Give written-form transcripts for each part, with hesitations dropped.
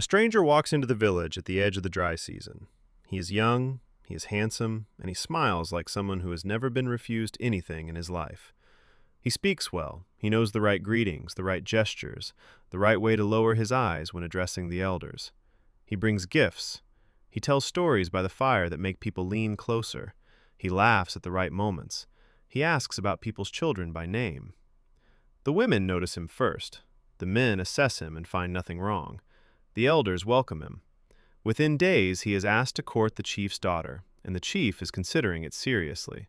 A stranger walks into the village at the edge of the dry season. He is young, he is handsome, and he smiles like someone who has never been refused anything in his life. He speaks well. He knows the right greetings, the right gestures, the right way to lower his eyes when addressing the elders. He brings gifts. He tells stories by the fire that make people lean closer. He laughs at the right moments. He asks about people's children by name. The women notice him first. The men assess him and find nothing wrong. The elders welcome him. Within days, he is asked to court the chief's daughter, and the chief is considering it seriously.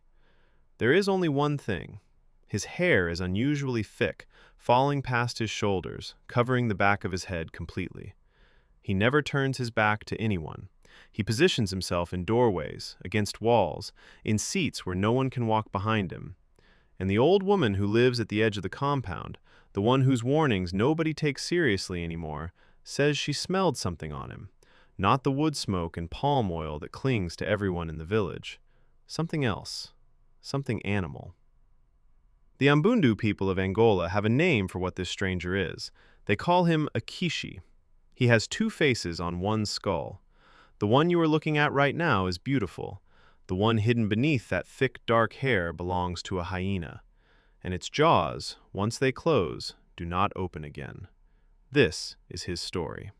There is only one thing. His hair is unusually thick, falling past his shoulders, covering the back of his head completely. He never turns his back to anyone. He positions himself in doorways, against walls, in seats where no one can walk behind him. And the old woman who lives at the edge of the compound, the one whose warnings nobody takes seriously anymore, says she smelled something on him. Not the wood smoke and palm oil that clings to everyone in the village. Something else. Something animal. The Ambundu people of Angola have a name for what this stranger is. They call him a kishi. He has two faces on one skull. The one you are looking at right now is beautiful. The one hidden beneath that thick, dark hair belongs to a hyena. And its jaws, once they close, do not open again. This is his story.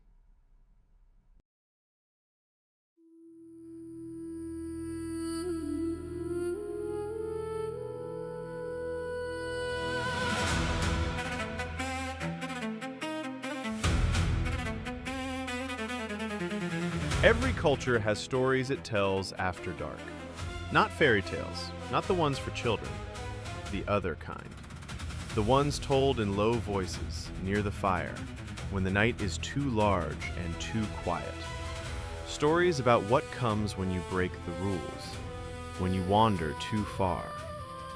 Every culture has stories it tells after dark. Not fairy tales, not the ones for children, the other kind. The ones told in low voices, near the fire, when the night is too large and too quiet. Stories about what comes when you break the rules, when you wander too far,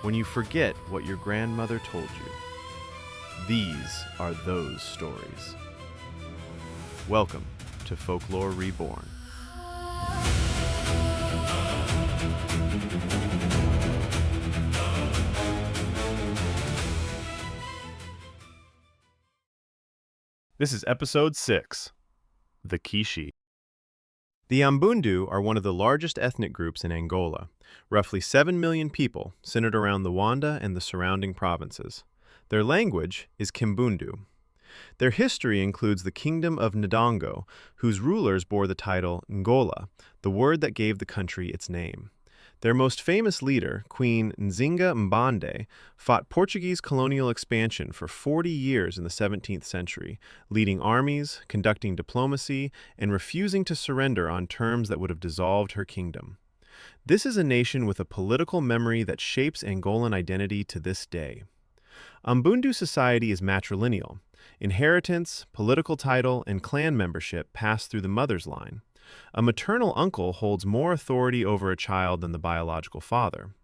when you forget what your grandmother told you. These are those stories. Welcome to Folklore Reborn. This is episode 6, The Kishi. The Ambundu are one of the largest ethnic groups in Angola, roughly 7 million people centered around Luanda and the surrounding provinces. Their language is Kimbundu. Their history includes the kingdom of Ndongo, whose rulers bore the title Ngola, the word that gave the country its name. Their most famous leader, Queen Nzinga Mbande, fought Portuguese colonial expansion for 40 years in the 17th century, leading armies, conducting diplomacy, and refusing to surrender on terms that would have dissolved her kingdom. This is a nation with a political memory that shapes Angolan identity to this day. Ambundu society is matrilineal. Inheritance, political title, and clan membership pass through the mother's line. A maternal uncle holds more authority over a child than the biological father.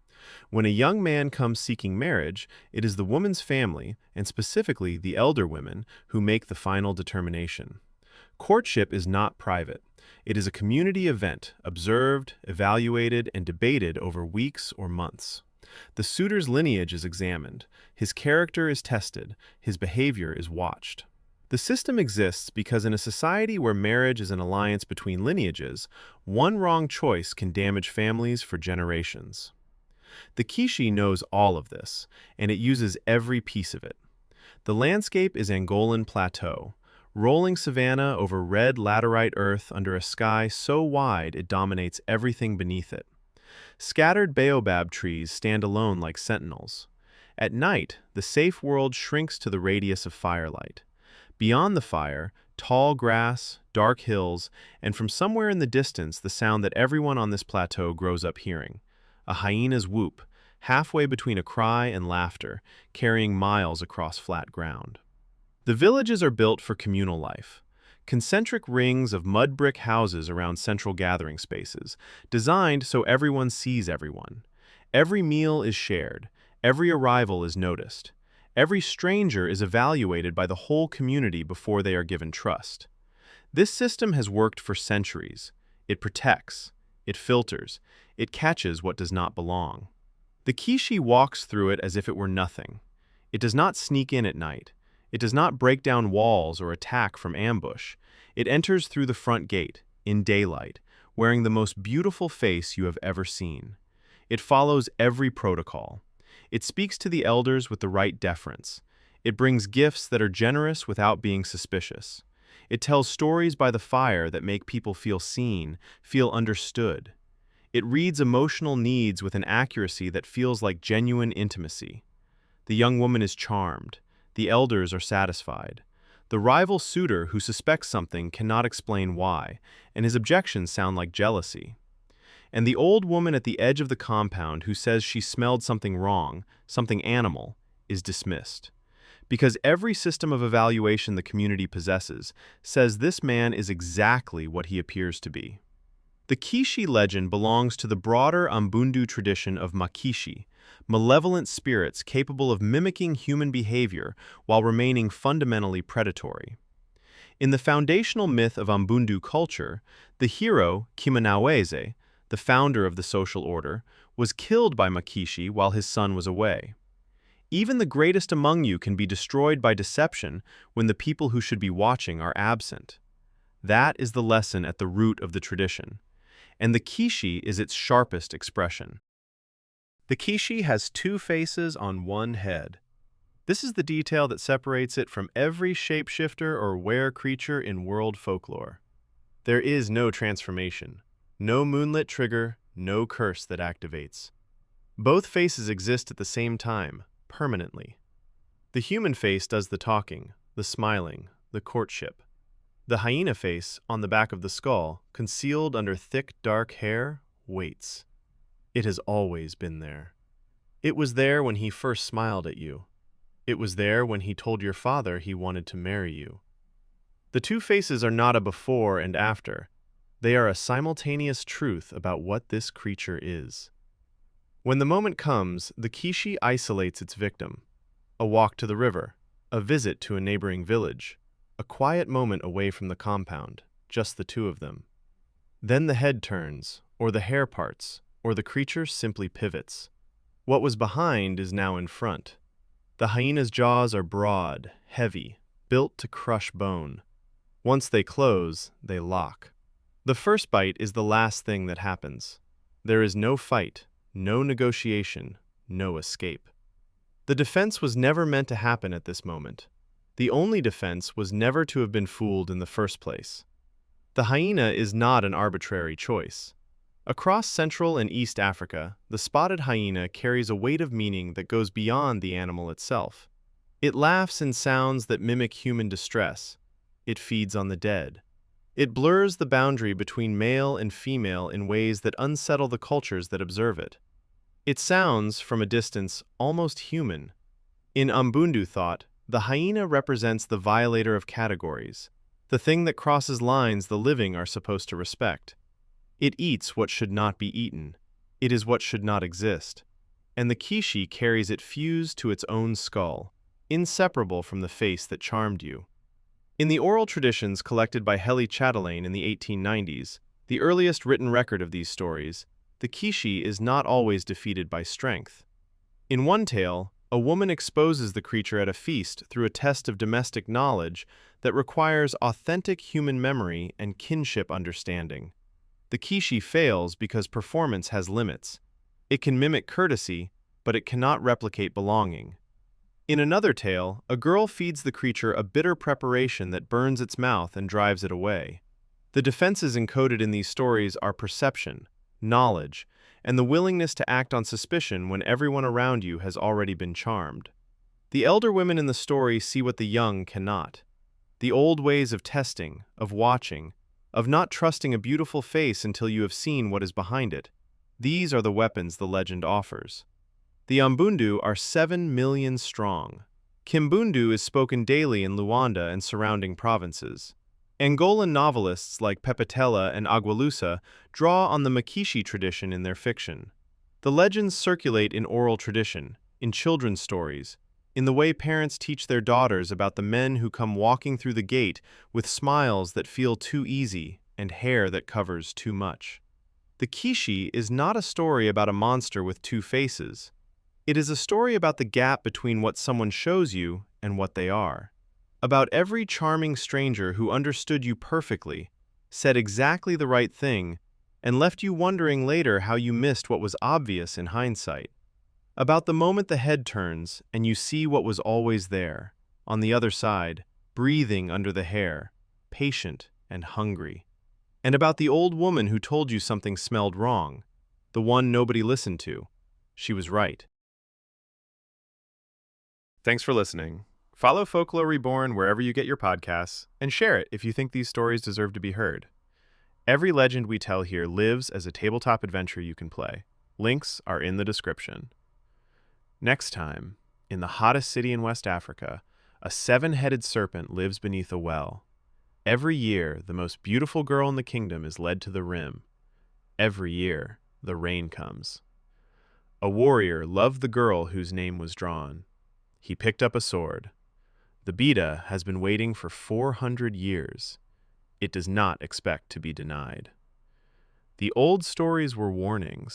When a young man comes seeking marriage, it is the woman's family, and specifically the elder women, who make the final determination. Courtship is not private. It is a community event, observed, evaluated, and debated over weeks or months. The suitor's lineage is examined, his character is tested, his behavior is watched. The system exists because in a society where marriage is an alliance between lineages, one wrong choice can damage families for generations. The Kishi knows all of this, and it uses every piece of it. The landscape is Angolan plateau, rolling savanna over red laterite earth under a sky so wide it dominates everything beneath it. Scattered baobab trees stand alone like sentinels. At night, the safe world shrinks to the radius of firelight. Beyond the fire, tall grass, dark hills, and from somewhere in the distance the sound that everyone on this plateau grows up hearing. A hyena's whoop, halfway between a cry and laughter, carrying miles across flat ground. The villages are built for communal life. Concentric rings of mud brick houses around central gathering spaces, designed so everyone sees everyone. Every meal is shared. Every arrival is noticed. Every stranger is evaluated by the whole community before they are given trust. This system has worked for centuries. It protects, it filters, it catches what does not belong. The Kishi walks through it as if it were nothing. It does not sneak in at night. It does not break down walls or attack from ambush. It enters through the front gate, in daylight, wearing the most beautiful face you have ever seen. It follows every protocol. It speaks to the elders with the right deference. It brings gifts that are generous without being suspicious. It tells stories by the fire that make people feel seen, feel understood. It reads emotional needs with an accuracy that feels like genuine intimacy. The young woman is charmed. The elders are satisfied. The rival suitor who suspects something cannot explain why, and his objections sound like jealousy. And the old woman at the edge of the compound who says she smelled something wrong, something animal, is dismissed. Because every system of evaluation the community possesses says this man is exactly what he appears to be. The Kishi legend belongs to the broader Ambundu tradition of Makishi, malevolent spirits capable of mimicking human behavior while remaining fundamentally predatory. In the foundational myth of Ambundu culture, the hero, Kimanawese, the founder of the social order, was killed by Makishi while his son was away. Even the greatest among you can be destroyed by deception when the people who should be watching are absent. That is the lesson at the root of the tradition, and the Kishi is its sharpest expression. The Kishi has two faces on one head. This is the detail that separates it from every shapeshifter or were creature in world folklore. There is no transformation, no moonlit trigger, no curse that activates. Both faces exist at the same time, permanently. The human face does the talking, the smiling, the courtship. The hyena face, on the back of the skull, concealed under thick, dark hair, waits. It has always been there. It was there when he first smiled at you. It was there when he told your father he wanted to marry you. The two faces are not a before and after. They are a simultaneous truth about what this creature is. When the moment comes, the Kishi isolates its victim. A walk to the river, a visit to a neighboring village, a quiet moment away from the compound, just the two of them. Then the head turns, or the hair parts, or the creature simply pivots. What was behind is now in front. The hyena's jaws are broad, heavy, built to crush bone. Once they close, they lock. The first bite is the last thing that happens. There is no fight, no negotiation, no escape. The defense was never meant to happen at this moment. The only defense was never to have been fooled in the first place. The hyena is not an arbitrary choice. Across Central and East Africa, the spotted hyena carries a weight of meaning that goes beyond the animal itself. It laughs in sounds that mimic human distress. It feeds on the dead. It blurs the boundary between male and female in ways that unsettle the cultures that observe it. It sounds, from a distance, almost human. In Ambundu thought, the hyena represents the violator of categories, the thing that crosses lines the living are supposed to respect. It eats what should not be eaten. It is what should not exist. And the Kishi carries it fused to its own skull, inseparable from the face that charmed you. In the oral traditions collected by Heli Chatelain in the 1890s, the earliest written record of these stories, the Kishi is not always defeated by strength. In one tale, a woman exposes the creature at a feast through a test of domestic knowledge that requires authentic human memory and kinship understanding. The Kishi fails because performance has limits. It can mimic courtesy, but it cannot replicate belonging. In another tale, a girl feeds the creature a bitter preparation that burns its mouth and drives it away. The defenses encoded in these stories are perception, knowledge, and the willingness to act on suspicion when everyone around you has already been charmed. The elder women in the story see what the young cannot. The old ways of testing, of watching, of not trusting a beautiful face until you have seen what is behind it. These are the weapons the legend offers. The Ambundu are 7 million strong. Kimbundu is spoken daily in Luanda and surrounding provinces. Angolan novelists like Pepetela and Agualusa draw on the Makishi tradition in their fiction. The legends circulate in oral tradition, in children's stories, in the way parents teach their daughters about the men who come walking through the gate with smiles that feel too easy and hair that covers too much. The Kishi is not a story about a monster with two faces. It is a story about the gap between what someone shows you and what they are. about every charming stranger who understood you perfectly, said exactly the right thing, and left you wondering later how you missed what was obvious in hindsight. About the moment the head turns and you see what was always there, on the other side, breathing under the hair, patient and hungry. And about the old woman who told you something smelled wrong, the one nobody listened to. She was right. Thanks for listening. Follow Folklore Reborn wherever you get your podcasts, and share it if you think these stories deserve to be heard. Every legend we tell here lives as a tabletop adventure you can play. Links are in the description. Next time, in the hottest city in West Africa, a 7-headed serpent lives beneath a well. Every year, the most beautiful girl in the kingdom is led to the rim. Every year, the rain comes. A warrior loved the girl whose name was drawn. He picked up a sword. The Bida has been waiting for 400 years. It does not expect to be denied. The old stories were warnings.